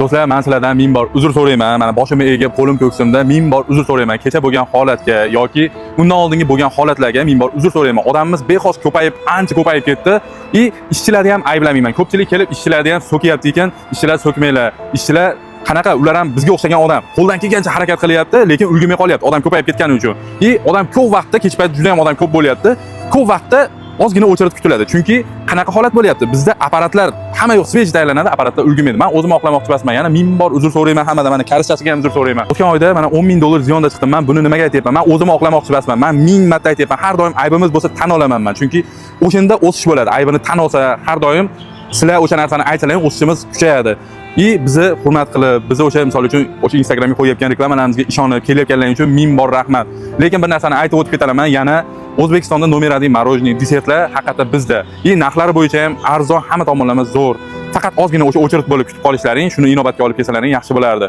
Do'stlar, men sizlardan ming bor uzr so'rayman. Mana boshimga egib, qo'lim ko'ksimda ming bor uzr so'rayman. Kecha bo'lgan holatga yoki undan oldingi bo'lgan holatlarga ming bor uzr so'rayman. Odamimiz bexos ko'payib, ancha ko'payib ketdi. Ishchilarni ham ayblamayman. Ko'pchilik kelib ishchilarni ham so'kyapti ekan, ishchilar so'kmanglar. Ishchilar qanaqa, ular ham bizga o'xshagan odam. Qo'ldan kelgancha harakat qilyapti, lekin ulgurmay qolyapti. Odam ko'payib ketgani uchun. Odam ko'p vaqtda, kech payt juda ham odam ko'p bo'lyapti. Ko'p vaqtda ozgina o'chirit kutiladi. Chunki qanaqa holat bo'lyapti? Bizda apparatlar hamma yo'q, svej tayyorlanadi, apparatlar ulgurmaydi. Men o'zim oqlamoqchi emasman. Yana ming bor uzr so'rayman hammadan. Mana karishchasiga ham uzr so'rayman. O'tgan oyda mana 10 ming dollar ziyonda chiqdim. Men buni nimaga aytyapman? Men o'zim oqlamoqchi emasman. Men ming marta aytyapman. Har doim aybimiz bo'lsa tan olaman men. Chunki o'shanda o'sish bo'ladi. Aybini tan olsa, har doim sizlar o'sha narsani aytsalar, o'sishimiz kuchayadi. Bizni hurmat qilib, bizni o'sha misol uchun o'sha Instagramga qo'yayotgan reklamalarimizga ishonib kelayotganlaring uchun ming bor rahmat. Lekin bir narsani aytib o'tib ketaman. Yana O'zbekistonda nomer 1 marojniy, desertlar haqiqatda bizda. Narxlari bo'yicha ham arzon, hamma tomonlama zo'r. Faqat ozgina o'sha o'chirit bo'lib kutib qolishlaring, shuni inobatga olib kelsalaring yaxshi bo'lardi.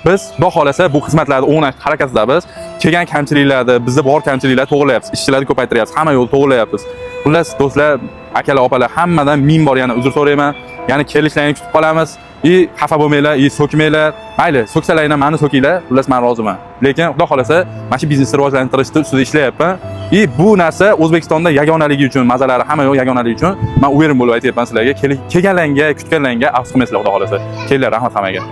Biz xudo xolasa bu xizmatlarni o'g'nash harakatidamiz. Kelgan kamchiliklarni, bizda bor kamchiliklarni to'g'rilayapmiz, ishchilarni ko'paytiryapmiz, hamma yo'l to'g'rilayapmiz. Xullas, do'stlar, akalar, opalar, hammadan ming bor yana uzr so'rayman. Ya'ni kelishlaringni kutib qolamiz. Xafa bo'lmanglar, so'kmanglar. Mayli, so'ksalaring ham meni so'kinglar. Xullas, men roziman. Lekin xudo xolasa, mana shu biznesni rivojlantirishda ustida ishlayapman. Bu narsa O'zbekistonda yagonaligi uchun, mazalari hamma yo'q yagonaligi uchun men uverin bo'lib aytyapman sizlarga. Kelganlarga, kutganlarga afsus qilmaysizlar xudo xolasa. Kelinglar, rahmat hammaga.